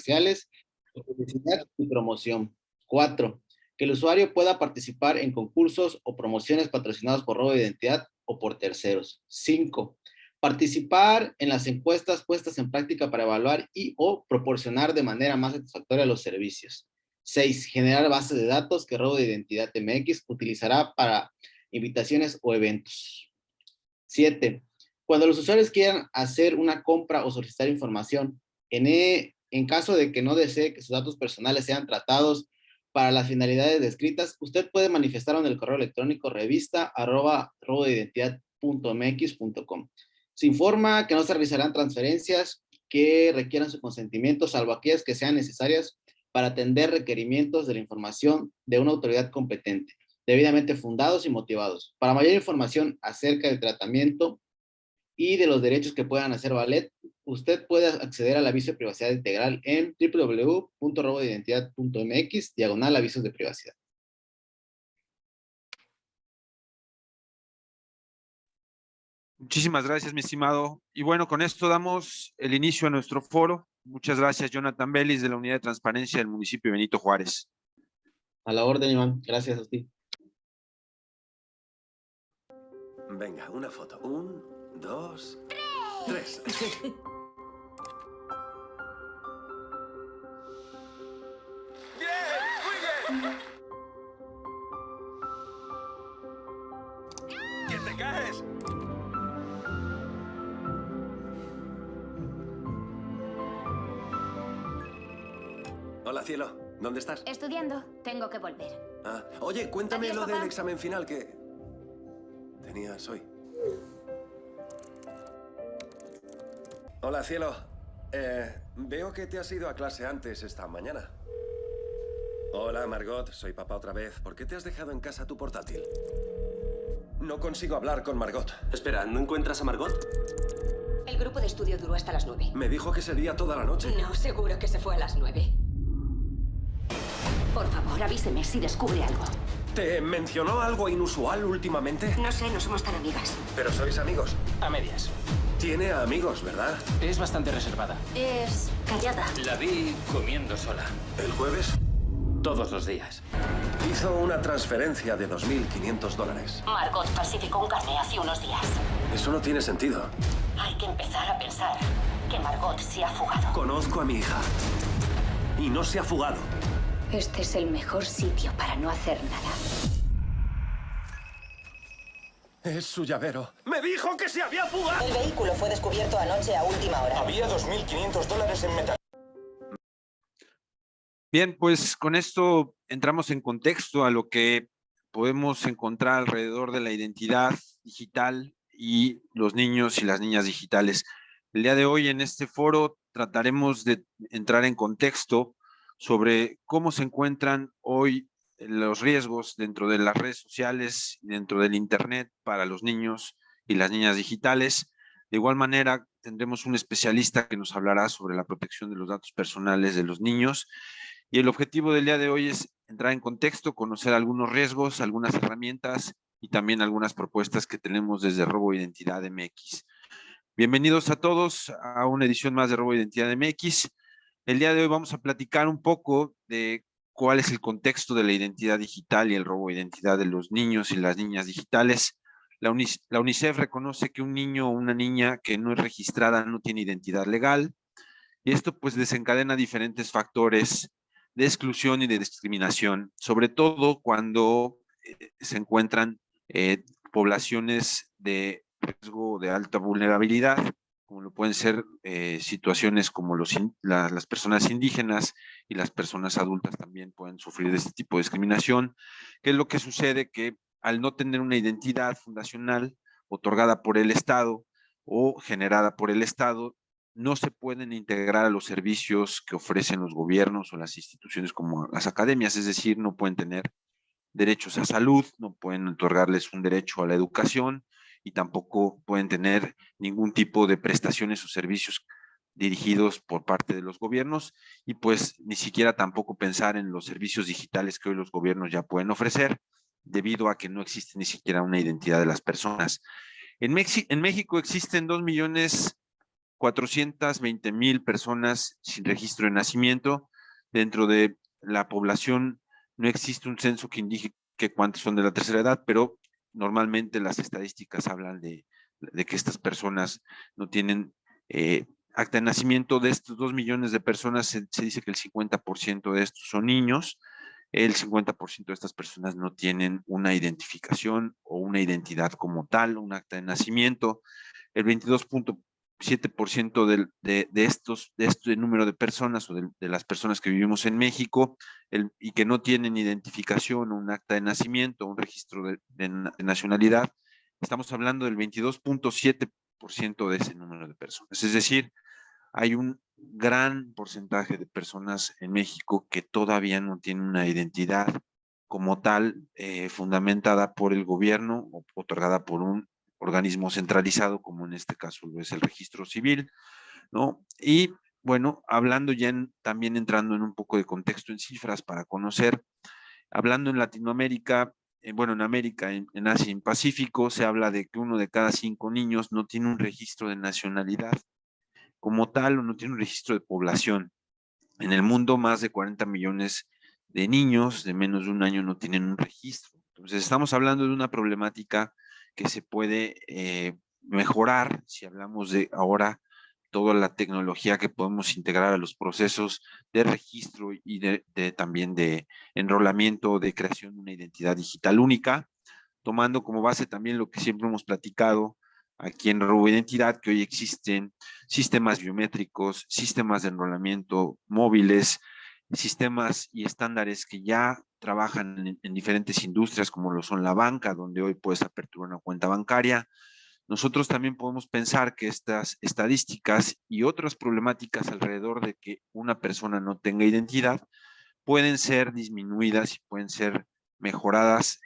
comerciales, publicidad y promoción. 4. Que el usuario pueda participar en concursos o promociones patrocinados por robo de identidad o por terceros. 5. Participar en las encuestas puestas en práctica para evaluar y o proporcionar de manera más satisfactoria los servicios. 6. Generar bases de datos que Robo de Identidad MX utilizará para invitaciones o eventos. 7. Cuando los usuarios quieran hacer una compra o solicitar información, en caso de que no desee que sus datos personales sean tratados para las finalidades descritas, usted puede manifestarlo en el correo electrónico revista@robodeidentidad.mx.com. Se informa que no se realizarán transferencias que requieran su consentimiento, salvo aquellas que sean necesarias para atender requerimientos de la información de una autoridad competente, debidamente fundados y motivados. Para mayor información acerca del tratamiento y de los derechos que puedan hacer valer, usted puede acceder al aviso de privacidad integral en www.robodeidentidad.mx/avisos de privacidad. Muchísimas gracias, mi estimado. Y bueno, con esto damos el inicio a nuestro foro. Muchas gracias, Jonathan Bellis, de la Unidad de Transparencia del municipio de Benito Juárez. A la orden, Iván. Gracias a ti. Venga, una foto. 1, 2, 3. ¡Bien! ¡Muy bien! ¡Que te caes! Hola, cielo. ¿Dónde estás? Estudiando. Tengo que volver. Ah, oye, cuéntame Adiós, lo papá. del examen final que tenías hoy. Hola, cielo. Veo que te has ido a clase antes esta mañana. Hola, Margot. Soy papá otra vez. ¿Por qué te has dejado en casa tu portátil? No consigo hablar con Margot. Espera, ¿no encuentras a Margot? El grupo de estudio duró hasta las 9. Me dijo que sería toda la noche. No, seguro que se fue a las 9. Por favor, avíseme si descubre algo. ¿Te mencionó algo inusual últimamente? No sé, no somos tan amigas. Pero sois amigos. A medias. Tiene amigos, ¿verdad? Es bastante reservada. Es callada. La vi comiendo sola. ¿El jueves? Todos los días. Hizo una transferencia de $2.500. Margot falsificó un carné hace unos días. Eso no tiene sentido. Hay que empezar a pensar que Margot se ha fugado. Conozco a mi hija. Y no se ha fugado. Este es el mejor sitio para no hacer nada. Es su llavero. ¡Me dijo que se había fugado! El vehículo fue descubierto anoche a última hora. Había $2.500 en metal. Bien, pues con esto entramos en contexto a lo que podemos encontrar alrededor de la identidad digital y los niños y las niñas digitales. El día de hoy en este foro trataremos de entrar en contexto sobre cómo se encuentran hoy los riesgos dentro de las redes sociales y dentro del Internet para los niños y las niñas digitales. De igual manera, tendremos un especialista que nos hablará sobre la protección de los datos personales de los niños. Y el objetivo del día de hoy es entrar en contexto, conocer algunos riesgos, algunas herramientas y también algunas propuestas que tenemos desde Robo Identidad MX. Bienvenidos a todos a una edición más de Robo Identidad MX. El día de hoy vamos a platicar un poco de cuál es el contexto de la identidad digital y el robo de identidad de los niños y las niñas digitales. La UNICEF reconoce que un niño o una niña que no es registrada no tiene identidad legal y esto pues desencadena diferentes factores de exclusión y de discriminación, sobre todo cuando se encuentran poblaciones de riesgo de alta vulnerabilidad, como lo pueden ser situaciones como las personas indígenas y las personas adultas también pueden sufrir de este tipo de discriminación. ¿Qué es lo que sucede? Que al no tener una identidad fundacional otorgada por el Estado o generada por el Estado, no se pueden integrar a los servicios que ofrecen los gobiernos o las instituciones como las academias, es decir, no pueden tener derechos a salud, no pueden otorgarles un derecho a la educación y tampoco pueden tener ningún tipo de prestaciones o servicios dirigidos por parte de los gobiernos y pues ni siquiera tampoco pensar en los servicios digitales que hoy los gobiernos ya pueden ofrecer debido a que no existe ni siquiera una identidad de las personas. En México existen 2 millones 420,000 personas sin registro de nacimiento. Dentro de la población no existe un censo que indique que cuántos son de la tercera edad, pero normalmente las estadísticas hablan de que estas personas no tienen acta de nacimiento. De estos 2 millones de personas, se dice que el 50% de estos son niños. El 50% de estas personas no tienen una identificación o una identidad como tal, un acta de nacimiento. El 22,7% de este número de personas o de las personas que vivimos en México y que no tienen identificación o un acta de nacimiento, un registro de nacionalidad, estamos hablando del 22,7% de ese número de personas. Es decir, hay un gran porcentaje de personas en México que todavía no tienen una identidad como tal fundamentada por el gobierno o otorgada por un organismo centralizado, como en este caso lo es el registro civil, ¿no? Y bueno, hablando ya también entrando en un poco de contexto en cifras para conocer, hablando en Latinoamérica, bueno, en América, en Asia y en Pacífico, se habla de que 1 de cada 5 niños no tiene un registro de nacionalidad como tal o no tiene un registro de población. En el mundo, más de 40 millones de niños de menos de un año no tienen un registro. Entonces, estamos hablando de una problemática que se puede mejorar si hablamos de ahora toda la tecnología que podemos integrar a los procesos de registro y también de enrolamiento, de creación de una identidad digital única, tomando como base también lo que siempre hemos platicado aquí en RoboIdentidad, que hoy existen sistemas biométricos, sistemas de enrolamiento móviles, sistemas y estándares que ya trabajan en diferentes industrias, como lo son la banca, donde hoy puedes aperturar una cuenta bancaria. Nosotros también podemos pensar que estas estadísticas y otras problemáticas alrededor de que una persona no tenga identidad pueden ser disminuidas y pueden ser mejoradas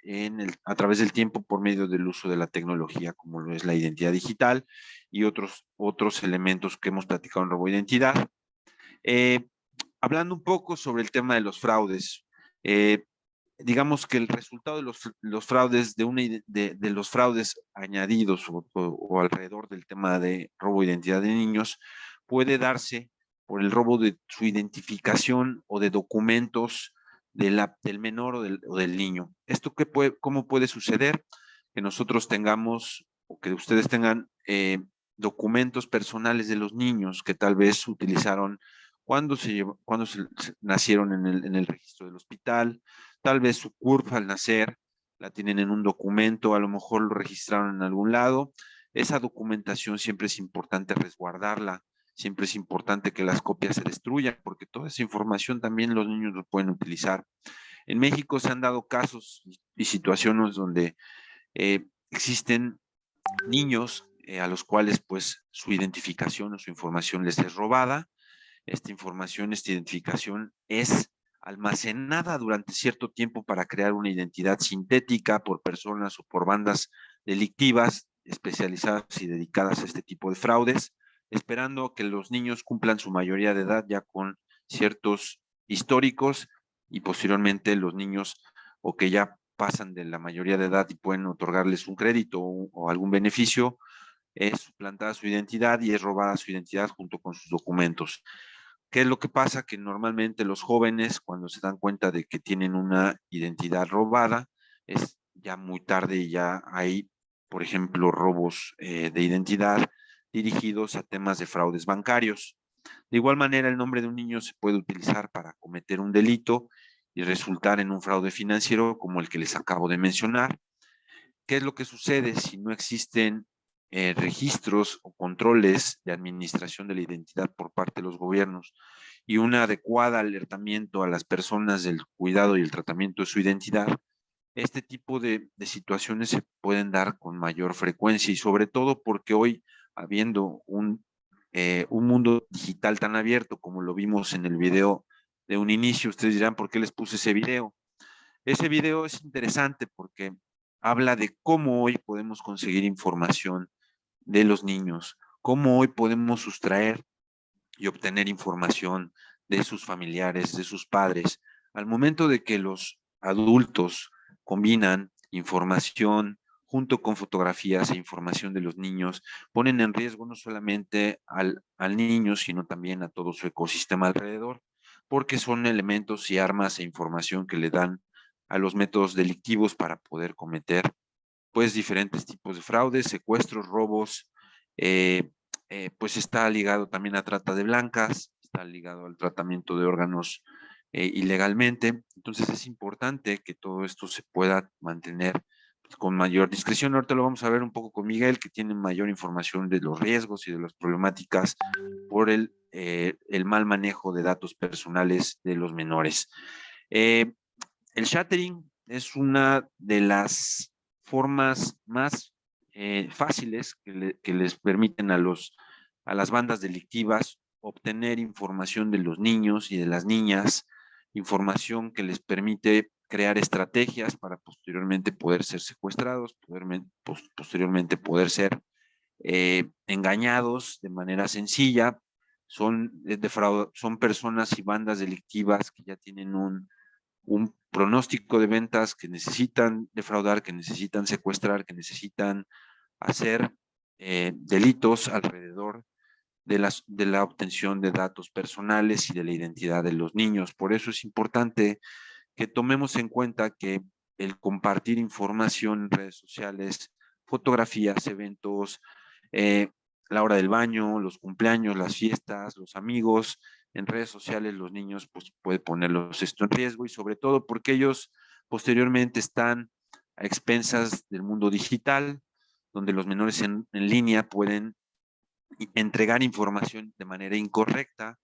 a través del tiempo por medio del uso de la tecnología, como lo es la identidad digital y otros elementos que hemos platicado en RoboIdentidad. Hablando un poco sobre el tema de los fraudes, digamos que el resultado de los fraudes, de los fraudes añadidos o alrededor del tema de robo de identidad de niños, puede darse por el robo de su identificación o de documentos del menor o del niño. ¿Esto cómo puede suceder? Que nosotros tengamos o que ustedes tengan documentos personales de los niños que tal vez utilizaron cuando nacieron en el registro del hospital, tal vez su CURP al nacer la tienen en un documento, a lo mejor lo registraron en algún lado. Esa documentación siempre es importante resguardarla, siempre es importante que las copias se destruyan, porque toda esa información también los niños lo pueden utilizar. En México se han dado casos y situaciones donde existen niños a los cuales pues su identificación o su información les es robada. Esta información, esta identificación es almacenada durante cierto tiempo para crear una identidad sintética por personas o por bandas delictivas especializadas y dedicadas a este tipo de fraudes, esperando que los niños cumplan su mayoría de edad ya con ciertos históricos y posteriormente los niños o que ya pasan de la mayoría de edad y pueden otorgarles un crédito o algún beneficio, es suplantada su identidad y es robada su identidad junto con sus documentos. ¿Qué es lo que pasa? Que normalmente los jóvenes, cuando se dan cuenta de que tienen una identidad robada, es ya muy tarde y ya hay, por ejemplo, robos de identidad dirigidos a temas de fraudes bancarios. De igual manera, el nombre de un niño se puede utilizar para cometer un delito y resultar en un fraude financiero como el que les acabo de mencionar. ¿Qué es lo que sucede si no existen registros o controles de administración de la identidad por parte de los gobiernos y un adecuado alertamiento a las personas del cuidado y el tratamiento de su identidad? Este tipo de situaciones se pueden dar con mayor frecuencia y sobre todo porque hoy, habiendo un mundo digital tan abierto como lo vimos en el video de un inicio, ustedes dirán, ¿por qué les puse ese video? Ese video es interesante porque habla de cómo hoy podemos conseguir información de los niños, cómo hoy podemos sustraer y obtener información de sus familiares, de sus padres. Al momento de que los adultos combinan información junto con fotografías e información de los niños, ponen en riesgo no solamente al niño, sino también a todo su ecosistema alrededor, porque son elementos y armas e información que le dan a los métodos delictivos para poder cometer pues diferentes tipos de fraudes, secuestros, robos, pues está ligado también a trata de blancas, está ligado al tratamiento de órganos ilegalmente. Entonces es importante que todo esto se pueda mantener pues, con mayor discreción. Ahorita lo vamos a ver un poco con Miguel, que tiene mayor información de los riesgos y de las problemáticas por el mal manejo de datos personales de los menores. El shattering es una de las formas más fáciles que les permiten a las bandas delictivas obtener información de los niños y de las niñas, información que les permite crear estrategias para posteriormente poder ser secuestrados, posteriormente poder ser engañados de manera sencilla. Son personas y bandas delictivas que ya tienen un pronóstico de ventas, que necesitan defraudar, que necesitan secuestrar, que necesitan hacer delitos alrededor de la obtención de datos personales y de la identidad de los niños. Por eso es importante que tomemos en cuenta que el compartir información en redes sociales, fotografías, eventos, la hora del baño, los cumpleaños, las fiestas, los amigos, en redes sociales los niños pues puede ponerlos esto en riesgo y sobre todo porque ellos posteriormente están a expensas del mundo digital, donde los menores en línea pueden entregar información de manera incorrecta,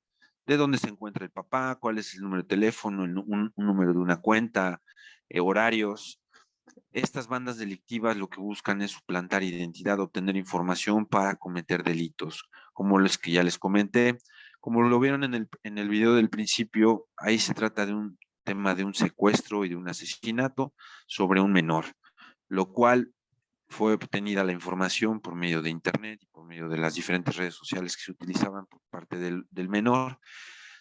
de dónde se encuentra el papá, cuál es el número de teléfono, un número de una cuenta, horarios. Estas bandas delictivas lo que buscan es suplantar identidad, obtener información para cometer delitos, como los que ya les comenté. Como lo vieron en el video del principio, ahí se trata de un tema de un secuestro y de un asesinato sobre un menor, lo cual fue obtenida la información por medio de internet y por medio de las diferentes redes sociales que se utilizaban por parte del menor.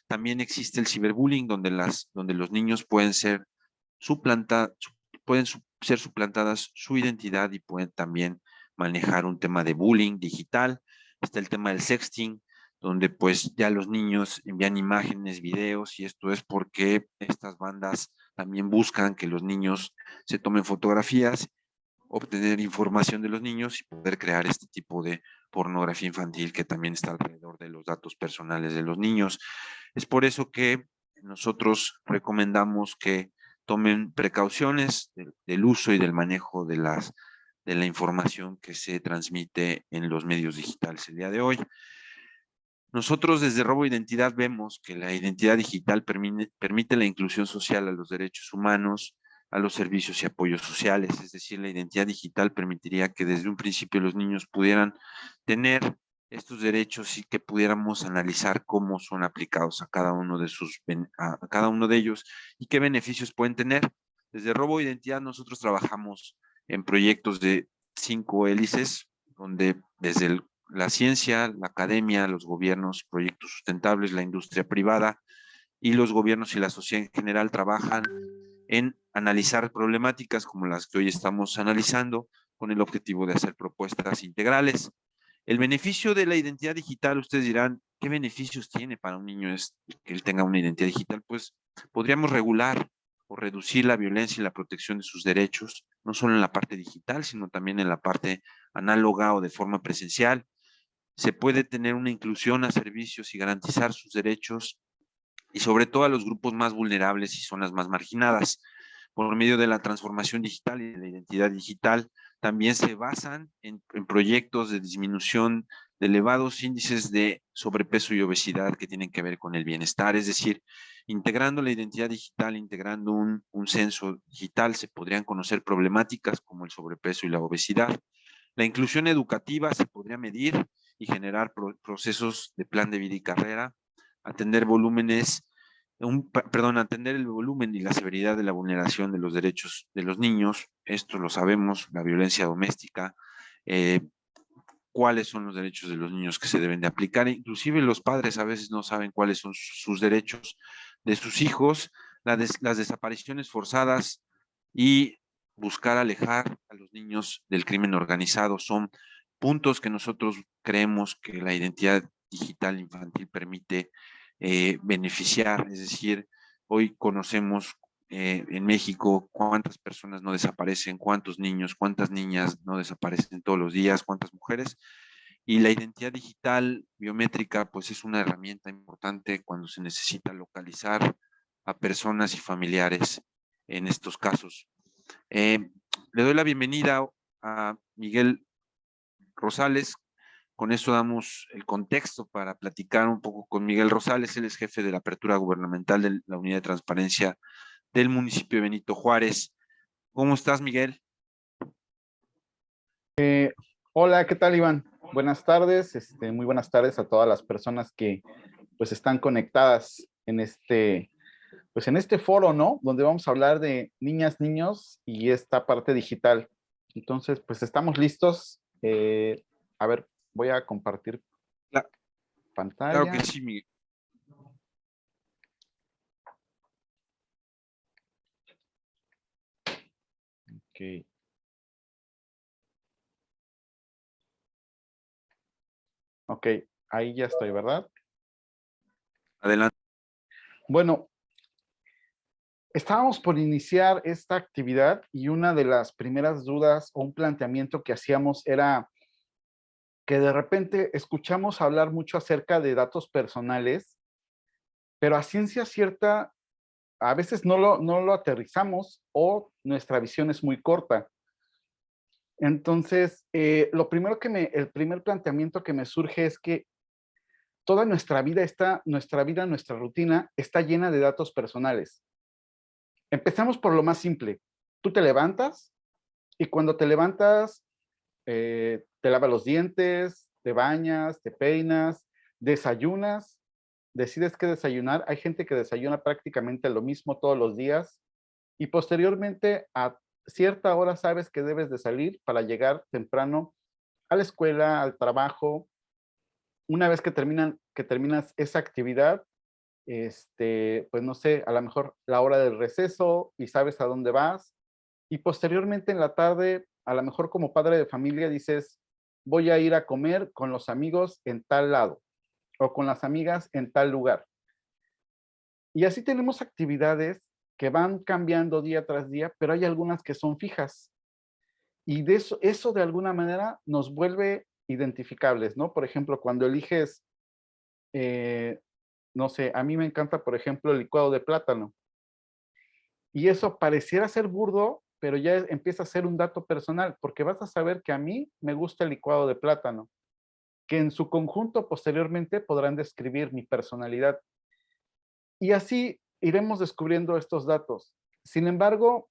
También existe el ciberbullying, donde los niños pueden ser ser suplantadas su identidad y pueden también manejar un tema de bullying digital. Está el tema del sexting, donde pues ya los niños envían imágenes, videos, y esto es porque estas bandas también buscan que los niños se tomen fotografías, obtener información de los niños y poder crear este tipo de pornografía infantil que también está alrededor de los datos personales de los niños. Es por eso que nosotros recomendamos que tomen precauciones del uso y del manejo de la información que se transmite en los medios digitales el día de hoy. Nosotros desde Robo Identidad vemos que la identidad digital permite la inclusión social a los derechos humanos, a los servicios y apoyos sociales, es decir, la identidad digital permitiría que desde un principio los niños pudieran tener estos derechos y que pudiéramos analizar cómo son aplicados a cada uno de ellos y qué beneficios pueden tener. Desde Robo Identidad nosotros trabajamos en proyectos de 5 hélices, donde desde la ciencia, la academia, los gobiernos, proyectos sustentables, la industria privada y los gobiernos y la sociedad en general trabajan en analizar problemáticas como las que hoy estamos analizando con el objetivo de hacer propuestas integrales. El beneficio de la identidad digital, ustedes dirán, ¿qué beneficios tiene para un niño que él tenga una identidad digital? Pues podríamos regular o reducir la violencia y la protección de sus derechos, no solo en la parte digital, sino también en la parte análoga o de forma presencial. Se puede tener una inclusión a servicios y garantizar sus derechos y sobre todo a los grupos más vulnerables y zonas más marginadas. Por medio de la transformación digital y de la identidad digital, también se basan en proyectos de disminución de elevados índices de sobrepeso y obesidad que tienen que ver con el bienestar. Es decir, integrando la identidad digital, integrando un censo digital, se podrían conocer problemáticas como el sobrepeso y la obesidad. La inclusión educativa se podría medir y generar procesos de plan de vida y carrera, atender atender el volumen y la severidad de la vulneración de los derechos de los niños. Esto lo sabemos, la violencia doméstica, cuáles son los derechos de los niños que se deben de aplicar. Inclusive los padres a veces no saben cuáles son sus derechos de sus hijos, las desapariciones forzadas y buscar alejar a los niños del crimen organizado. Son puntos que nosotros creemos que la identidad digital infantil permite beneficiar. Es decir, hoy conocemos en México cuántas personas no desaparecen, cuántos niños, cuántas niñas no desaparecen todos los días, cuántas mujeres. Y la identidad digital biométrica, pues es una herramienta importante cuando se necesita localizar a personas y familiares en estos casos. Le doy la bienvenida a Miguel Rosales. Con eso damos el contexto para platicar un poco con Miguel Rosales. Él es jefe de la apertura gubernamental de la Unidad de Transparencia del municipio de Benito Juárez. ¿Cómo estás, Miguel? Hola, ¿qué tal, Iván? Buenas tardes, muy buenas tardes a todas las personas que pues están conectadas en en este foro, ¿no? Donde vamos a hablar de niñas, niños y esta parte digital. Entonces, pues estamos listos. A ver, voy a compartir pantalla. Claro que sí, Miguel. Ok. Ok, ahí ya estoy, ¿verdad? Adelante. Bueno, estábamos por iniciar esta actividad y una de las primeras dudas o un planteamiento que hacíamos era que de repente escuchamos hablar mucho acerca de datos personales, pero a ciencia cierta a veces no lo aterrizamos o nuestra visión es muy corta. Entonces, el primer planteamiento que me surge es que toda nuestra rutina está llena de datos personales. Empezamos por lo más simple. Tú te levantas y cuando te levantas, te lavas los dientes, te bañas, te peinas, desayunas, decides qué desayunar. Hay gente que desayuna prácticamente lo mismo todos los días y posteriormente a cierta hora sabes que debes de salir para llegar temprano a la escuela, al trabajo. Una vez que terminas esa actividad, pues no sé, a lo mejor la hora del receso y sabes a dónde vas. Y posteriormente en la tarde, a lo mejor como padre de familia dices, voy a ir a comer con los amigos en tal lado o con las amigas en tal lugar. Y así tenemos actividades que van cambiando día tras día, pero hay algunas que son fijas. Y de eso de alguna manera nos vuelve identificables, ¿no? Por ejemplo, cuando eliges, no sé, a mí me encanta, por ejemplo, el licuado de plátano. Y eso pareciera ser burdo, pero ya empieza a ser un dato personal, porque vas a saber que a mí me gusta el licuado de plátano, que en su conjunto posteriormente podrán describir mi personalidad. Y así iremos descubriendo estos datos. Sin embargo,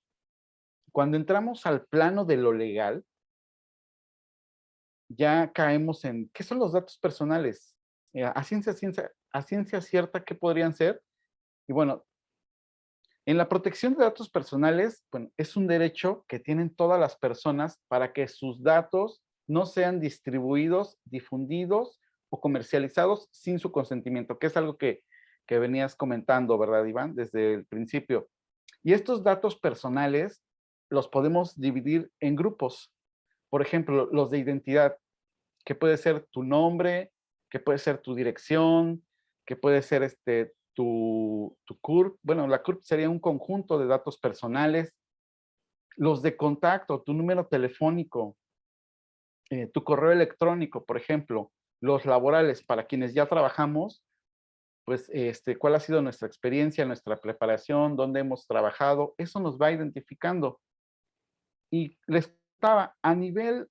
cuando entramos al plano de lo legal, ya caemos en, ¿qué son los datos personales? A ciencia cierta, ¿qué podrían ser? Y bueno, en la protección de datos personales, bueno, es un derecho que tienen todas las personas para que sus datos no sean distribuidos, difundidos o comercializados sin su consentimiento, que es algo que venías comentando, ¿verdad, Iván? Desde el principio. Y estos datos personales los podemos dividir en grupos. Por ejemplo, los de identidad, que puede ser tu nombre, que puede ser tu dirección, que puede ser tu CURP. Bueno, la CURP sería un conjunto de datos personales. Los de contacto, tu número telefónico, tu correo electrónico, por ejemplo. Los laborales, para quienes ya trabajamos, pues cuál ha sido nuestra experiencia, nuestra preparación, dónde hemos trabajado, eso nos va identificando. Y les estaba a nivel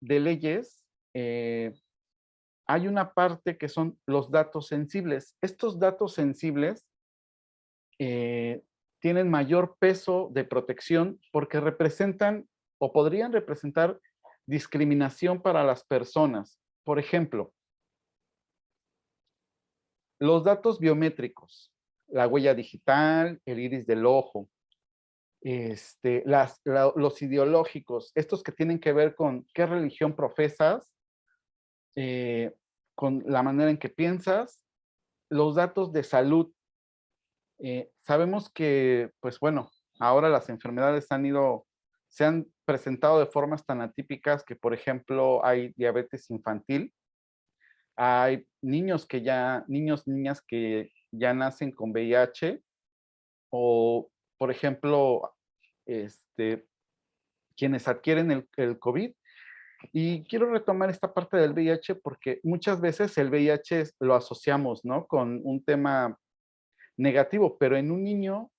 de leyes, hay una parte que son los datos sensibles. Estos datos sensibles tienen mayor peso de protección porque representan o podrían representar discriminación para las personas. Por ejemplo, los datos biométricos, la huella digital, el iris del ojo, los ideológicos, estos que tienen que ver con qué religión profesas, con la manera en que piensas, los datos de salud. Sabemos que, pues bueno, ahora las enfermedades han ido se han presentado de formas tan atípicas que, por ejemplo, hay diabetes infantil, hay niños, niñas que ya nacen con VIH, o, por ejemplo, quienes adquieren el COVID. Y quiero retomar esta parte del VIH porque muchas veces el VIH lo asociamos, ¿no?, con un tema negativo, pero en un niño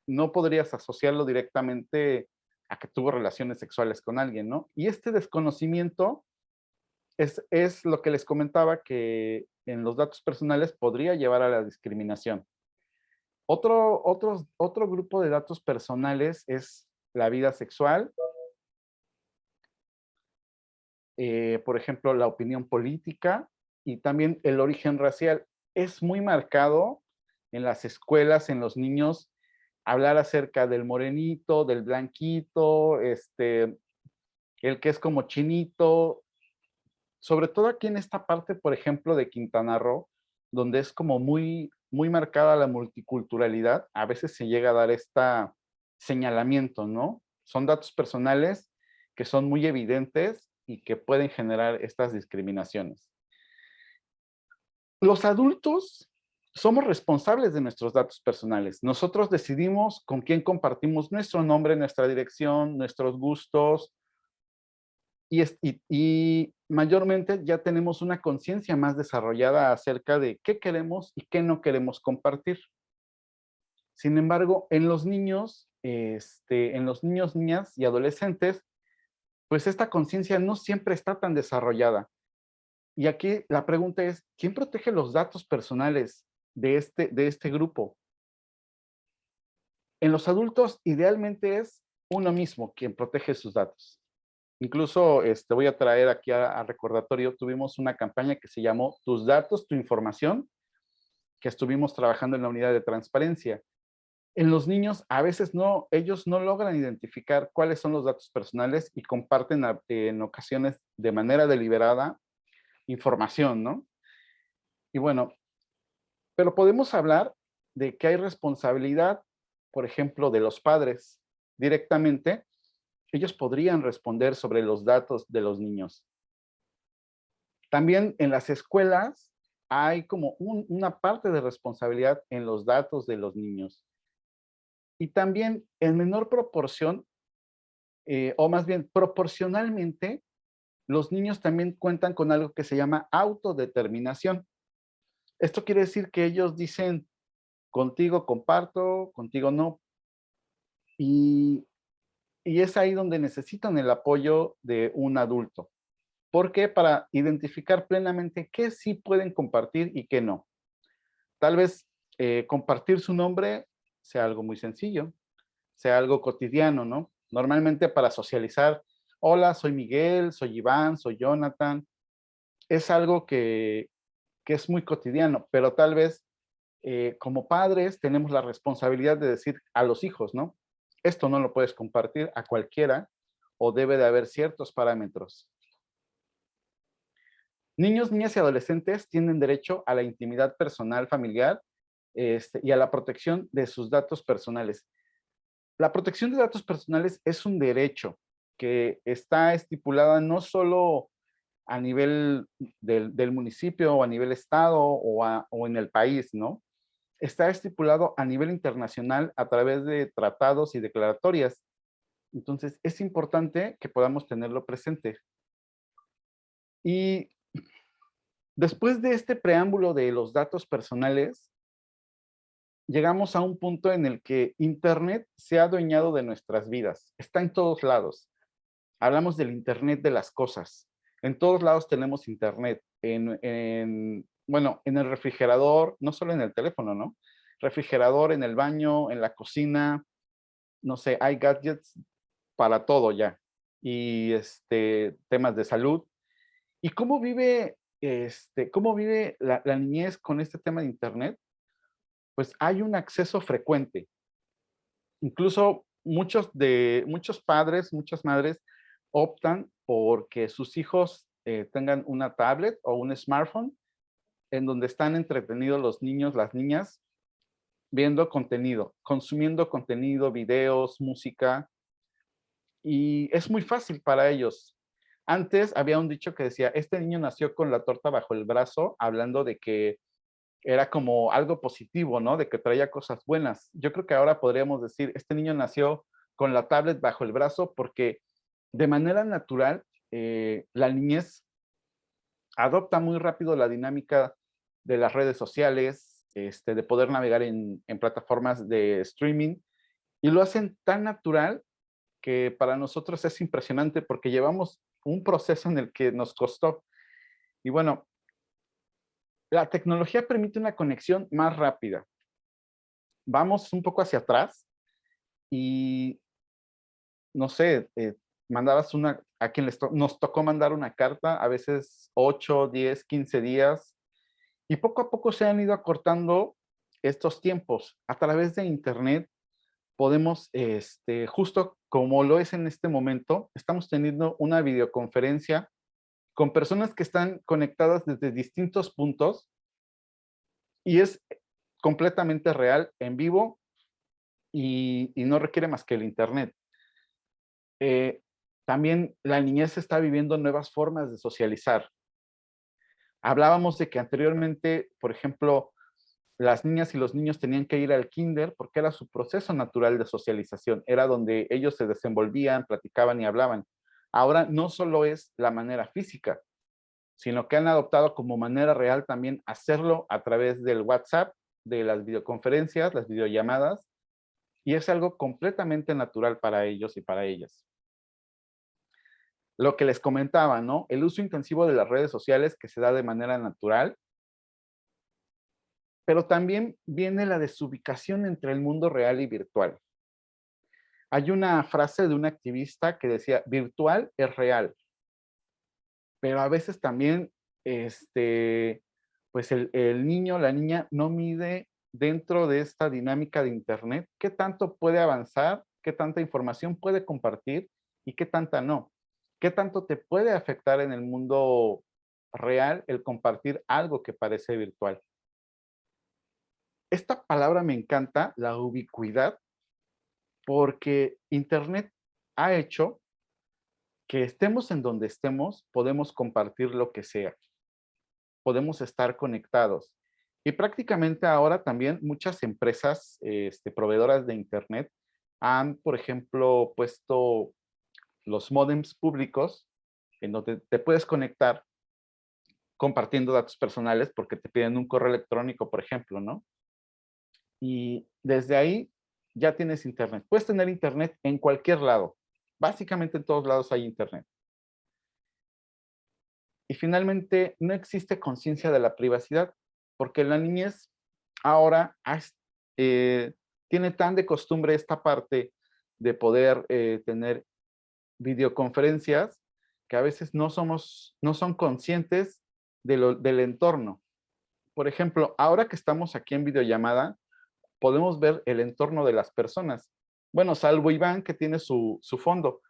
no podrías asociarlo directamente a que tuvo relaciones sexuales con alguien, ¿no? Y este desconocimiento es lo que les comentaba, que en los datos personales podría llevar a la discriminación. Otro grupo de datos personales es la vida sexual, por ejemplo, la opinión política y también el origen racial. Es muy marcado en las escuelas, en los niños, hablar acerca del morenito, del blanquito, el que es como chinito, sobre todo aquí en esta parte, por ejemplo, de Quintana Roo, donde es como muy marcada la multiculturalidad, a veces se llega a dar este señalamiento, ¿no? Son datos personales que son muy evidentes y que pueden generar estas discriminaciones. Los adultos somos responsables de nuestros datos personales. Nosotros decidimos con quién compartimos nuestro nombre, nuestra dirección, nuestros gustos, y mayormente ya tenemos una conciencia más desarrollada acerca de qué queremos y qué no queremos compartir. Sin embargo, en los niños, niñas y adolescentes, pues esta conciencia no siempre está tan desarrollada. Y aquí la pregunta es, ¿quién protege los datos personales de este grupo? En los adultos, idealmente es uno mismo quien protege sus datos. Incluso voy a traer aquí a recordatorio, tuvimos una campaña que se llamó Tus datos, tu información, que estuvimos trabajando en la unidad de transparencia. En los niños, a veces ellos no logran identificar cuáles son los datos personales y comparten en ocasiones de manera deliberada información, ¿no? Y bueno, pero podemos hablar de que hay responsabilidad, por ejemplo, de los padres directamente. Ellos podrían responder sobre los datos de los niños. También en las escuelas hay como una parte de responsabilidad en los datos de los niños. Y también en menor proporción, o más bien proporcionalmente, los niños también cuentan con algo que se llama autodeterminación. Esto quiere decir que ellos dicen, contigo comparto, contigo no. Y es ahí donde necesitan el apoyo de un adulto. ¿Por qué? Para identificar plenamente qué sí pueden compartir y qué no. Tal vez compartir su nombre sea algo muy sencillo, sea algo cotidiano, ¿no? Normalmente para socializar, hola, soy Miguel, soy Iván, soy Jonathan, es algo que es muy cotidiano, pero tal vez como padres tenemos la responsabilidad de decir a los hijos, ¿no? Esto no lo puedes compartir a cualquiera o debe de haber ciertos parámetros. Niños, niñas y adolescentes tienen derecho a la intimidad personal familiar y a la protección de sus datos personales. La protección de datos personales es un derecho que está estipulada no solo a nivel del municipio o a nivel estado o en el país, ¿no? Está estipulado a nivel internacional a través de tratados y declaratorias. Entonces, es importante que podamos tenerlo presente. Y después de este preámbulo de los datos personales, llegamos a un punto en el que Internet se ha adueñado de nuestras vidas. Está en todos lados. Hablamos del Internet de las cosas. En todos lados tenemos Internet. Bueno, en el refrigerador, no solo en el teléfono, ¿no? Refrigerador, en el baño, en la cocina, no sé, hay gadgets para todo ya. Y temas de salud. ¿Y cómo vive, la niñez con este tema de Internet? Pues hay un acceso frecuente. Incluso muchos padres, muchas madres optan por que sus hijos tengan una tablet o un smartphone en donde están entretenidos los niños, las niñas, viendo contenido, consumiendo contenido, videos, música. y es muy fácil para ellos. Antes había un dicho que decía, este niño nació con la torta bajo el brazo, hablando de que era como algo positivo, ¿no? De que traía cosas buenas. Yo creo que ahora podríamos decir, este niño nació con la tablet bajo el brazo porque de manera natural la niñez adopta muy rápido la dinámica de las redes sociales, de poder navegar en plataformas de streaming, y lo hacen tan natural que para nosotros es impresionante porque llevamos un proceso en el que nos costó. Y bueno, la tecnología permite una conexión más rápida. Vamos un poco hacia atrás y, no sé, mandabas a quien nos tocó mandar una carta, a veces 8, 10, 15 días, y poco a poco se han ido acortando estos tiempos. A través de Internet podemos, justo como lo es en este momento, estamos teniendo una videoconferencia con personas que están conectadas desde distintos puntos y es completamente real, en vivo, y no requiere más que el Internet. También la niñez está viviendo nuevas formas de socializar. Hablábamos de que anteriormente, por ejemplo, las niñas y los niños tenían que ir al kinder porque era su proceso natural de socialización, era donde ellos se desenvolvían, platicaban y hablaban. Ahora no solo es la manera física, sino que han adoptado como manera real también hacerlo a través del WhatsApp, de las videoconferencias, las videollamadas, y es algo completamente natural para ellos y para ellas. Lo que les comentaba, ¿no? El uso intensivo de las redes sociales que se da de manera natural, pero también viene la desubicación entre el mundo real y virtual. Hay una frase de un activista que decía, virtual es real, pero a veces también, pues el niño, la niña no mide dentro de esta dinámica de Internet qué tanto puede avanzar, qué tanta información puede compartir y qué tanta no. ¿Qué tanto te puede afectar en el mundo real el compartir algo que parece virtual? Esta palabra me encanta, la ubicuidad, porque Internet ha hecho que estemos en donde estemos, podemos compartir lo que sea, podemos estar conectados. Y prácticamente ahora también muchas empresas proveedoras de Internet han, por ejemplo, puesto los módems públicos en donde te puedes conectar compartiendo datos personales porque te piden un correo electrónico, por ejemplo, ¿no? Y desde ahí ya tienes Internet. Puedes tener Internet en cualquier lado. Básicamente en todos lados hay Internet. Y finalmente, no existe conciencia de la privacidad, porque la niñez ahora tiene tan de costumbre esta parte de poder tener videoconferencias que a veces no son conscientes del entorno. Por ejemplo, ahora que estamos aquí en videollamada, podemos ver el entorno de las personas. Bueno, salvo Iván, que tiene su fondo.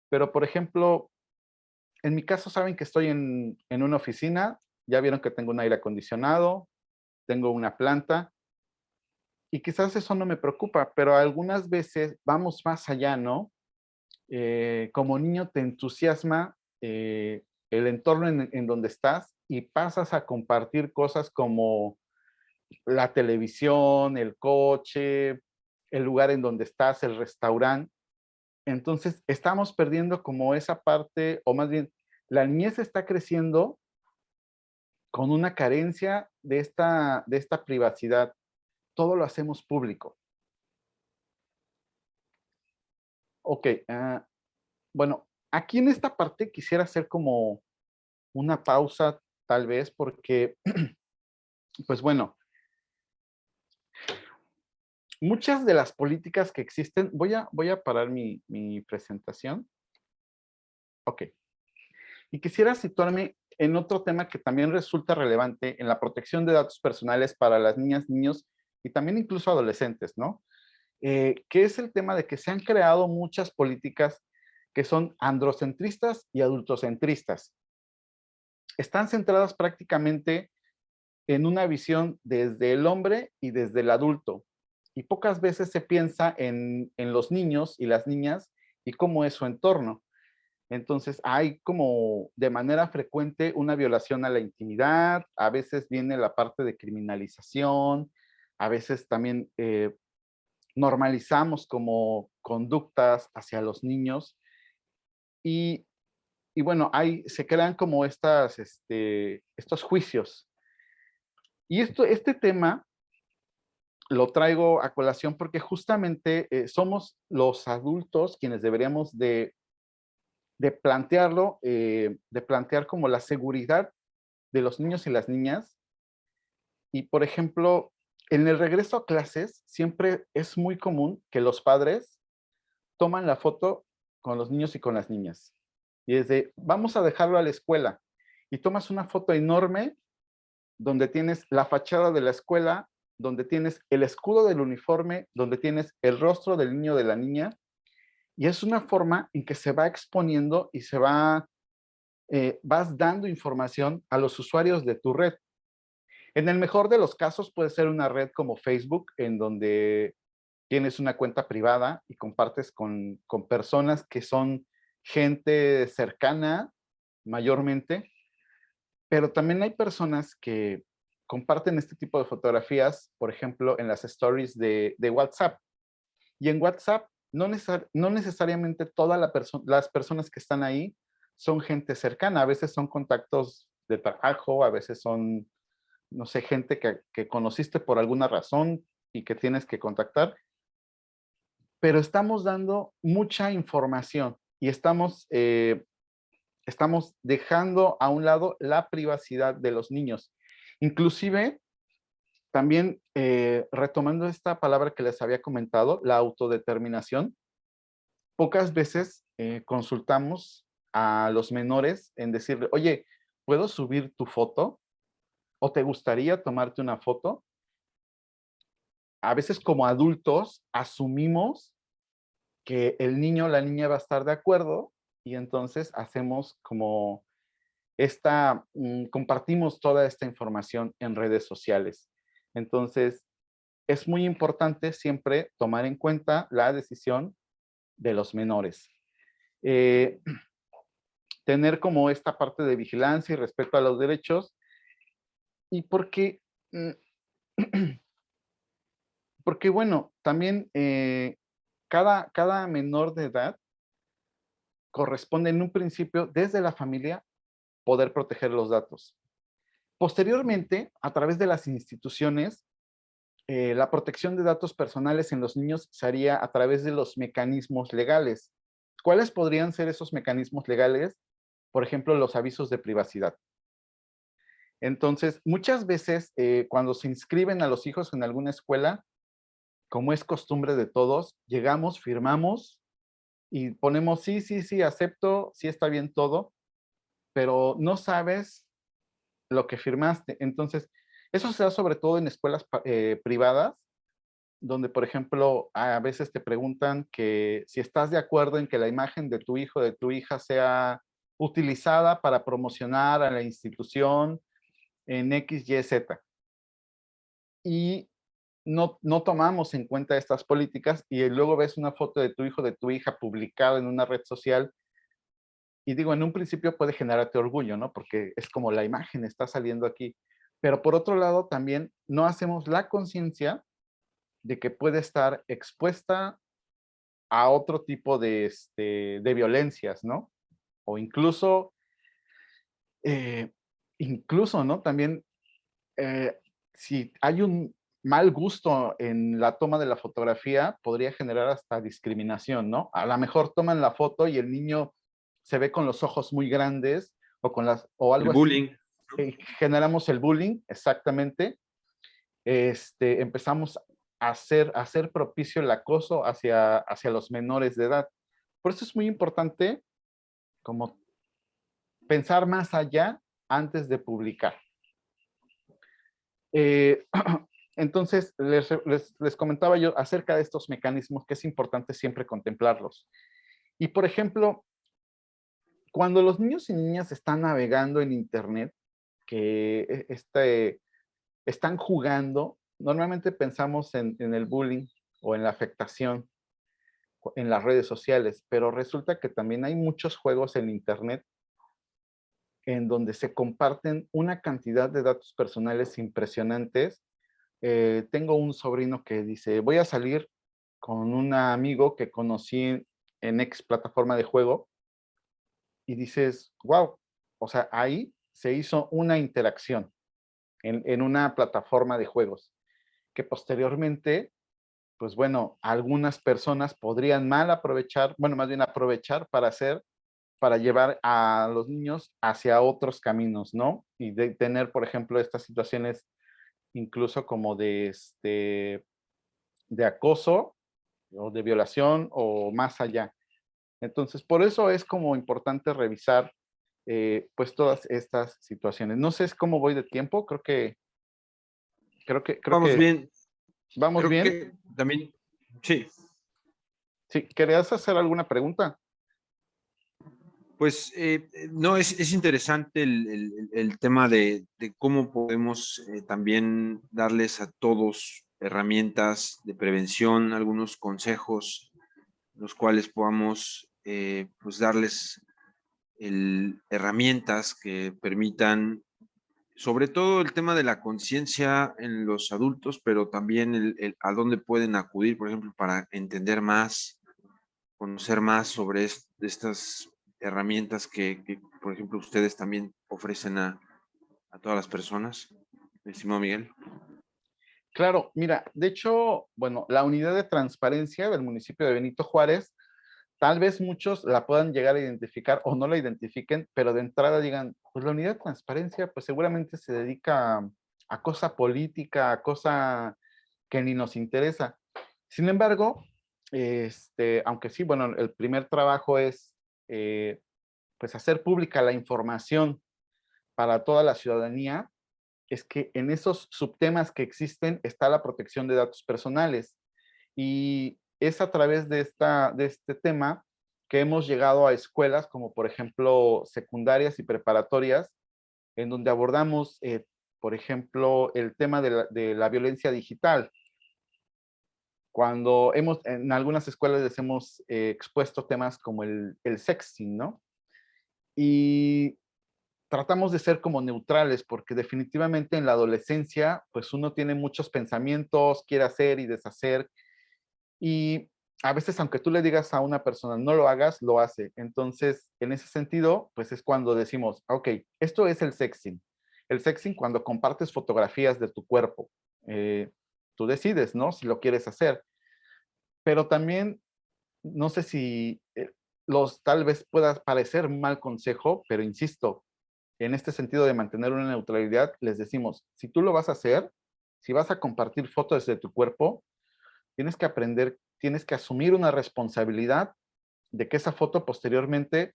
Pero, por ejemplo, en mi caso, saben que estoy en una oficina. Ya vieron que tengo un aire acondicionado, tengo una planta. Y quizás eso no me preocupa, pero algunas veces vamos más allá, ¿no? Como niño te entusiasma el entorno en donde estás y pasas a compartir cosas como la televisión, el coche, el lugar en donde estás, el restaurante. Entonces, estamos perdiendo como esa parte, o más bien, la niñez está creciendo con una carencia de esta privacidad. Todo lo hacemos público. Ok, bueno, aquí en esta parte quisiera hacer como una pausa, tal vez, porque, pues bueno, muchas de las políticas que existen, voy a parar mi presentación. Ok. Y quisiera situarme en otro tema que también resulta relevante en la protección de datos personales para las niñas, niños y también incluso adolescentes, ¿no? Que es el tema de que se han creado muchas políticas que son androcentristas y adultocentristas. Están centradas prácticamente en una visión desde el hombre y desde el adulto. Y pocas veces se piensa en los niños y las niñas y cómo es su entorno. Entonces, hay como de manera frecuente una violación a la intimidad, a veces viene la parte de criminalización, a veces también normalizamos como conductas hacia los niños y, y bueno, se crean como estos juicios. Y este tema lo traigo a colación porque justamente somos los adultos quienes deberíamos de plantearlo, de plantear como la seguridad de los niños y las niñas. Y, por ejemplo, en el regreso a clases, siempre es muy común que los padres toman la foto con los niños y con las niñas. Y es de, vamos a dejarlo a la escuela. Y tomas una foto enorme donde tienes la fachada de la escuela, donde tienes el escudo del uniforme, donde tienes el rostro del niño o de la niña. Y es una forma en que se va exponiendo y vas dando información a los usuarios de tu red. En el mejor de los casos puede ser una red como Facebook, en donde tienes una cuenta privada y compartes con personas que son gente cercana mayormente, pero también hay personas que comparten este tipo de fotografías, por ejemplo, en las stories de WhatsApp. Y en WhatsApp no necesariamente todas las personas que están ahí son gente cercana, a veces son contactos de trabajo, a veces son, no sé, gente que conociste por alguna razón y que tienes que contactar, pero estamos dando mucha información y estamos dejando a un lado la privacidad de los niños. Inclusive, también retomando esta palabra que les había comentado, la autodeterminación, pocas veces consultamos a los menores en decirle, oye, ¿puedo subir tu foto? ¿O te gustaría tomarte una foto? A veces como adultos asumimos que el niño o la niña va a estar de acuerdo y entonces hacemos como compartimos toda esta información en redes sociales. Entonces, es muy importante siempre tomar en cuenta la decisión de los menores. Eh, tener como esta parte de vigilancia y respeto a los derechos y mm, porque bueno, también cada menor de edad corresponde en un principio desde la familia poder proteger los datos. Posteriormente, a través de las instituciones, la protección de datos personales en los niños se haría a través de los mecanismos legales. ¿Cuáles podrían ser esos mecanismos legales? Por ejemplo, los avisos de privacidad. Entonces, muchas veces cuando se inscriben a los hijos en alguna escuela, como es costumbre de todos, llegamos, firmamos y ponemos sí, sí, sí, acepto, sí está bien todo, pero no sabes lo que firmaste. Entonces, eso se da sobre todo en escuelas privadas, donde, por ejemplo, a veces te preguntan que si estás de acuerdo en que la imagen de tu hijo o de tu hija sea utilizada para promocionar a la institución en X, Y, Z. Y no tomamos en cuenta estas políticas y luego ves una foto de tu hijo o de tu hija publicada en una red social y digo, en un principio puede generarte orgullo, ¿no? Porque es como la imagen está saliendo aquí. Pero por otro lado, también no hacemos la conciencia de que puede estar expuesta a otro tipo de violencias, ¿no? O incluso, ¿no? También, si hay un mal gusto en la toma de la fotografía, podría generar hasta discriminación, ¿no? A lo mejor toman la foto y el niño se ve con los ojos muy grandes o El algo así. bullying. Generamos el bullying, exactamente. Empezamos a hacer propicio el acoso hacia los menores de edad. Por eso es muy importante como pensar más allá antes de publicar. Entonces, les comentaba yo acerca de estos mecanismos que es importante siempre contemplarlos. Y, por ejemplo, cuando los niños y niñas están navegando en Internet, que están jugando, normalmente pensamos en el bullying o en la afectación, en las redes sociales, pero resulta que también hay muchos juegos en internet en donde se comparten una cantidad de datos personales impresionantes. Tengo un sobrino que dice, voy a salir con un amigo que conocí en X plataforma de juego, y dices, wow, o sea, ahí se hizo una interacción en una plataforma de juegos, que posteriormente, pues bueno, algunas personas podrían mal aprovechar, bueno, más bien aprovechar para llevar a los niños hacia otros caminos, ¿no? Y de tener, por ejemplo, estas situaciones incluso como de acoso o de violación o más allá. Entonces, por eso es como importante revisar pues todas estas situaciones. No sé cómo voy de tiempo, creo Vamos que bien. vamos Creo bien. que también, sí, Sí, ¿querías hacer alguna pregunta? pues no, es interesante el tema de cómo podemos también darles a todos herramientas de prevención, algunos consejos, los cuales podamos pues darles herramientas que permitan, sobre todo el tema de la conciencia en los adultos, pero también a dónde pueden acudir, por ejemplo, para entender más, conocer más sobre estas herramientas que, por ejemplo, ustedes también ofrecen a todas las personas. Estimado Miguel. Claro, mira, de hecho, bueno, la unidad de transparencia del municipio de Benito Juárez, tal vez muchos la puedan llegar a identificar o no la identifiquen, pero de entrada digan, pues la unidad de transparencia, pues seguramente se dedica a cosa política, a cosa que ni nos interesa. Sin embargo, aunque sí, bueno, el primer trabajo es pues hacer pública la información para toda la ciudadanía, es que en esos subtemas que existen está la protección de datos personales. Y es a través de este tema que hemos llegado a escuelas como por ejemplo secundarias y preparatorias, en donde abordamos, por ejemplo, el tema de la violencia digital. Cuando en algunas escuelas les hemos expuesto temas como el sexting, ¿no? Y tratamos de ser como neutrales, porque definitivamente en la adolescencia, pues uno tiene muchos pensamientos, quiere hacer y deshacer, y a veces aunque tú le digas a una persona no lo hagas, lo hace. Entonces, en ese sentido, pues es cuando decimos, ok, esto es el sexting. El sexting cuando compartes fotografías de tu cuerpo. Tú decides, ¿no? Si lo quieres hacer. Pero también, no sé si tal vez pueda parecer un mal consejo, pero insisto, en este sentido de mantener una neutralidad, les decimos, si tú lo vas a hacer, si vas a compartir fotos de tu cuerpo, tienes que aprender, tienes que asumir una responsabilidad de que esa foto posteriormente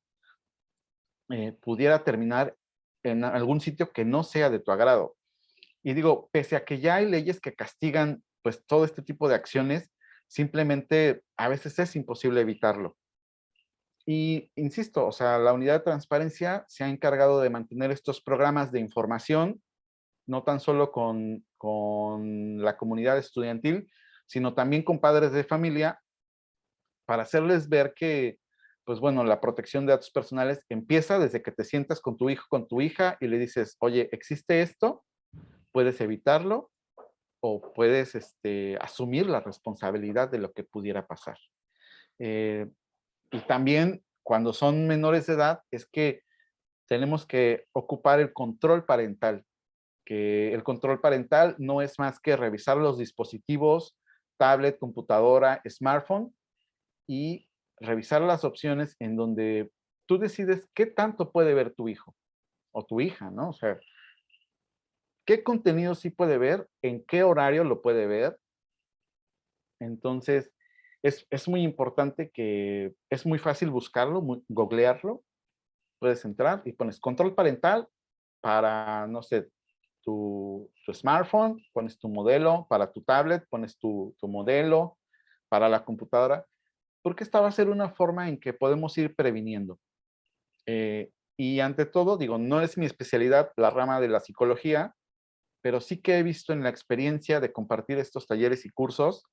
pudiera terminar en algún sitio que no sea de tu agrado. Y digo, pese a que ya hay leyes que castigan pues todo este tipo de acciones, simplemente a veces es imposible evitarlo. Y insisto, o sea, la unidad de transparencia se ha encargado de mantener estos programas de información, no tan solo con la comunidad estudiantil, sino también con padres de familia, para hacerles ver que, pues bueno, la protección de datos personales empieza desde que te sientas con tu hijo, con tu hija, y le dices, oye, existe esto, puedes evitarlo, o puedes asumir la responsabilidad de lo que pudiera pasar. Eh, y también cuando son menores de edad es que tenemos que ocupar el control parental, que el control parental no es más que revisar los dispositivos, tablet, computadora, smartphone, y revisar las opciones en donde tú decides qué tanto puede ver tu hijo o tu hija, ¿no? O sea, qué contenido sí puede ver, en qué horario lo puede ver. Entonces, es muy importante que es muy fácil buscarlo, googlearlo. Puedes entrar y pones control parental para, no sé, tu smartphone, pones tu modelo, para tu tablet, pones tu modelo, para la computadora, porque esta va a ser una forma en que podemos ir previniendo. Y ante todo, digo, no es mi especialidad la rama de la psicología, pero sí que he visto en la experiencia de compartir estos talleres y cursos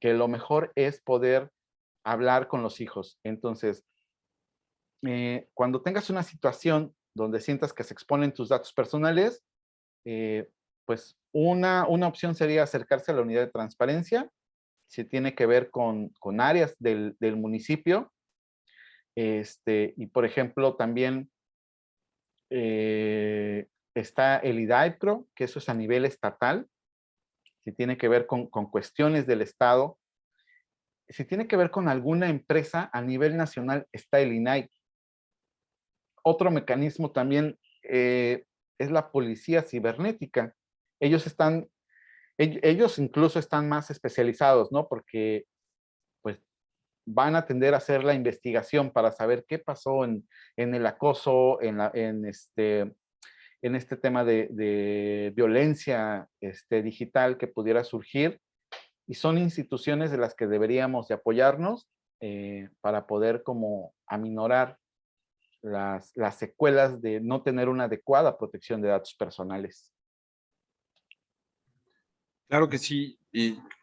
que lo mejor es poder hablar con los hijos. Entonces, cuando tengas una situación donde sientas que se exponen tus datos personales, pues una opción sería acercarse a la unidad de transparencia, si tiene que ver con áreas del municipio. Y por ejemplo, también está el IDAIPRO, que eso es a nivel estatal, si tiene que ver con cuestiones del Estado. Si tiene que ver con alguna empresa a nivel nacional, está el INAI. Otro mecanismo también es la policía cibernética. Ellos incluso están más especializados, ¿no? Porque pues van a tender a hacer la investigación para saber qué pasó en el acoso, en este tema de violencia digital que pudiera surgir, y son instituciones de las que deberíamos de apoyarnos para poder como aminorar las secuelas de no tener una adecuada protección de datos personales. Claro que sí,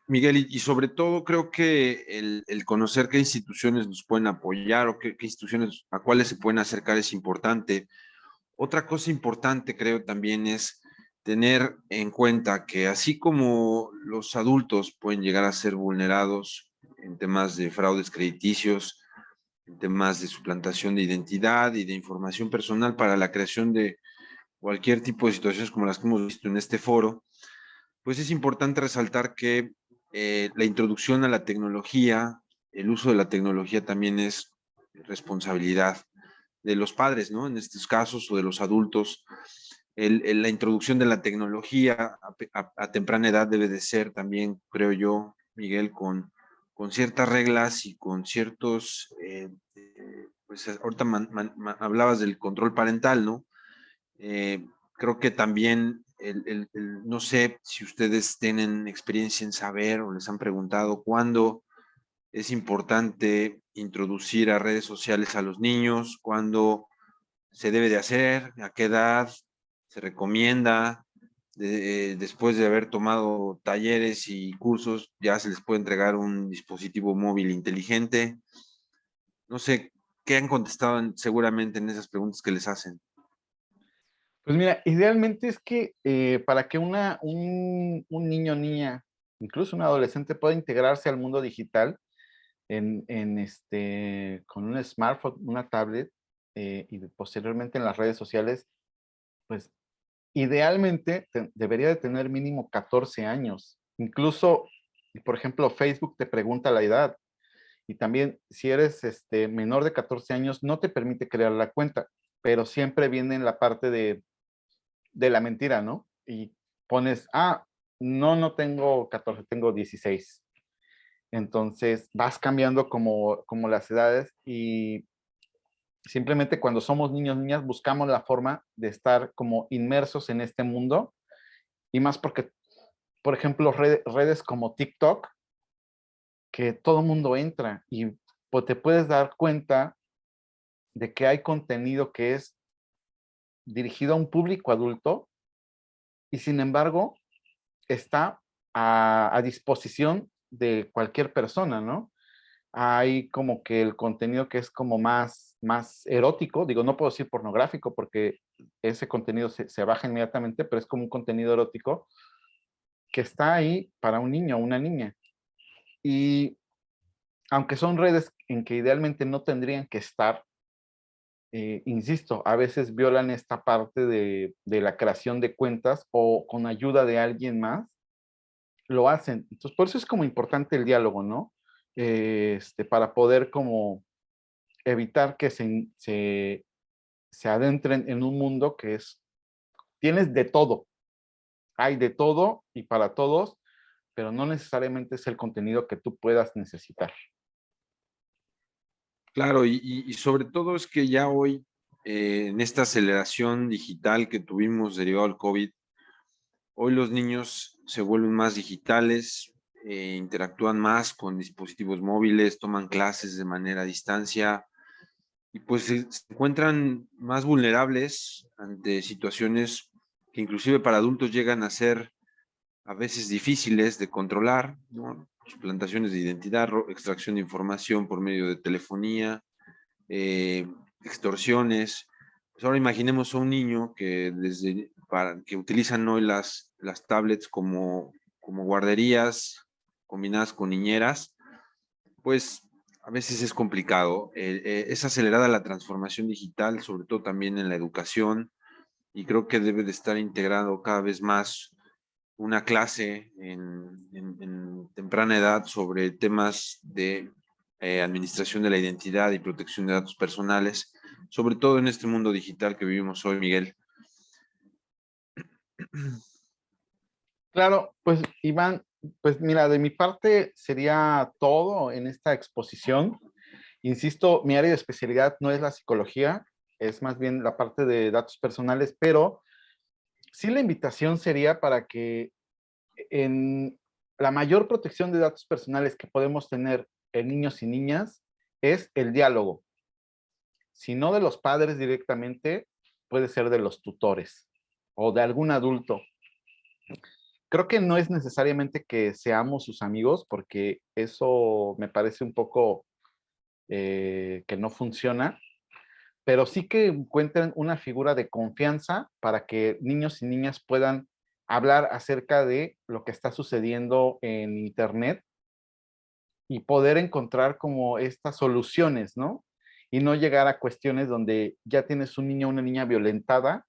Miguel, y sobre todo creo que el conocer qué instituciones nos pueden apoyar o qué instituciones a cuáles se pueden acercar es importante. Otra cosa importante creo también es tener en cuenta que así como los adultos pueden llegar a ser vulnerados en temas de fraudes crediticios, en temas de suplantación de identidad y de información personal para la creación de cualquier tipo de situaciones como las que hemos visto en este foro, pues es importante resaltar que la introducción a la tecnología, el uso de la tecnología también es responsabilidad de los padres, ¿no? En estos casos, o de los adultos. La introducción de la tecnología a temprana edad debe de ser también, creo yo, Miguel, con ciertas reglas y con ciertos, pues ahorita hablabas del control parental, ¿no? Creo que también, no sé si ustedes tienen experiencia en saber o les han preguntado cuándo es importante introducir a redes sociales a los niños, cuándo se debe de hacer, a qué edad se recomienda, después de haber tomado talleres y cursos, ya se les puede entregar un dispositivo móvil inteligente. No sé, ¿qué han contestado seguramente en esas preguntas que les hacen? Pues mira, idealmente es que para que un niño o niña, incluso un adolescente, pueda integrarse al mundo digital con un smartphone, una tablet, y posteriormente en las redes sociales, pues idealmente debería de tener mínimo 14 años. Incluso, por ejemplo, Facebook te pregunta la edad, y también si eres menor de 14 años no te permite crear la cuenta, pero siempre viene en la parte de la mentira, ¿no? Y pones, no tengo 14, tengo 16. Entonces vas cambiando como las edades, y simplemente cuando somos niños, niñas, buscamos la forma de estar como inmersos en este mundo, y más porque, por ejemplo, redes como TikTok, que todo mundo entra y pues, te puedes dar cuenta de que hay contenido que es dirigido a un público adulto, y sin embargo está a disposición de cualquier persona, ¿no? Hay como que el contenido que es como más erótico, digo, no puedo decir pornográfico porque ese contenido se baja inmediatamente, pero es como un contenido erótico que está ahí para un niño o una niña. Y aunque son redes en que idealmente no tendrían que estar, insisto, a veces violan esta parte de la creación de cuentas o con ayuda de alguien más, lo hacen. Entonces, por eso es como importante el diálogo, ¿no? Para poder como evitar que se adentren en un mundo que tienes de todo, hay de todo y para todos, pero no necesariamente es el contenido que tú puedas necesitar. Claro, y sobre todo es que ya hoy, en esta aceleración digital que tuvimos derivado del COVID, hoy los niños se vuelven más digitales, interactúan más con dispositivos móviles, toman clases de manera a distancia y pues se encuentran más vulnerables ante situaciones que inclusive para adultos llegan a ser a veces difíciles de controlar, ¿no? suplantaciones de identidad, extracción de información por medio de telefonía, extorsiones. Pues ahora imaginemos a un niño que que utilizan hoy las tablets como guarderías combinadas con niñeras, pues a veces es complicado. Es acelerada la transformación digital, sobre todo también en la educación, y creo que debe de estar integrado cada vez más una clase en temprana edad sobre temas de administración de la identidad y protección de datos personales, sobre todo en este mundo digital que vivimos hoy, Miguel. Claro, pues Iván, pues mira, de mi parte sería todo en esta exposición. Insisto, mi área de especialidad no es la psicología, es más bien la parte de datos personales, pero sí la invitación sería para que en la mayor protección de datos personales que podemos tener en niños y niñas es el diálogo. Si no de los padres directamente, puede ser de los tutores o de algún adulto. Creo que no es necesariamente que seamos sus amigos, porque eso me parece un poco que no funciona, pero sí que encuentren una figura de confianza para que niños y niñas puedan hablar acerca de lo que está sucediendo en Internet y poder encontrar como estas soluciones, ¿no? Y no llegar a cuestiones donde ya tienes un niño o una niña violentada,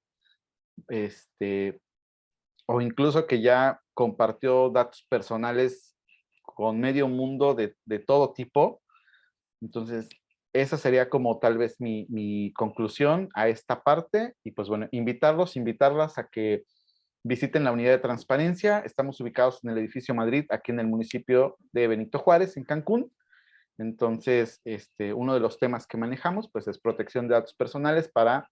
o incluso que ya compartió datos personales con medio mundo de todo tipo. Entonces, esa sería como tal vez mi conclusión a esta parte. Y pues bueno, invitarlas a que visiten la unidad de transparencia. Estamos ubicados en el edificio Madrid, aquí en el municipio de Benito Juárez, en Cancún. Entonces, uno de los temas que manejamos pues es protección de datos personales para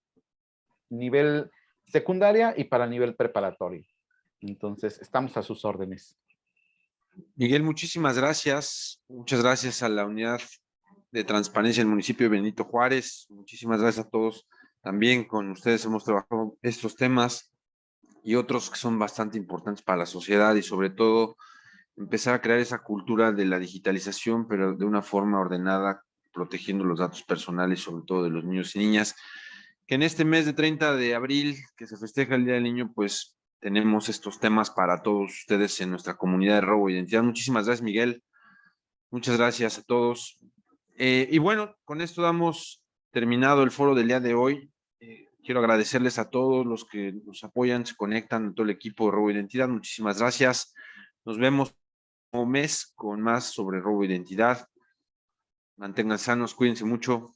nivel secundaria y para nivel preparatorio. Entonces, estamos a sus órdenes. Miguel, muchísimas gracias. Muchas gracias a la unidad de transparencia del municipio de Benito Juárez. Muchísimas gracias a todos. También con ustedes hemos trabajado estos temas y otros que son bastante importantes para la sociedad, y sobre todo empezar a crear esa cultura de la digitalización, pero de una forma ordenada, protegiendo los datos personales, sobre todo de los niños y niñas, que en este mes de 30 de abril, que se festeja el Día del Niño, pues tenemos estos temas para todos ustedes en nuestra comunidad de robo de identidad. Muchísimas gracias, Miguel. Muchas gracias a todos. Y bueno, con esto damos terminado el foro del día de hoy. Quiero agradecerles a todos los que nos apoyan, se conectan, a todo el equipo de robo de identidad. Muchísimas gracias. Nos vemos un mes con más sobre robo de identidad. Manténganse sanos, cuídense mucho.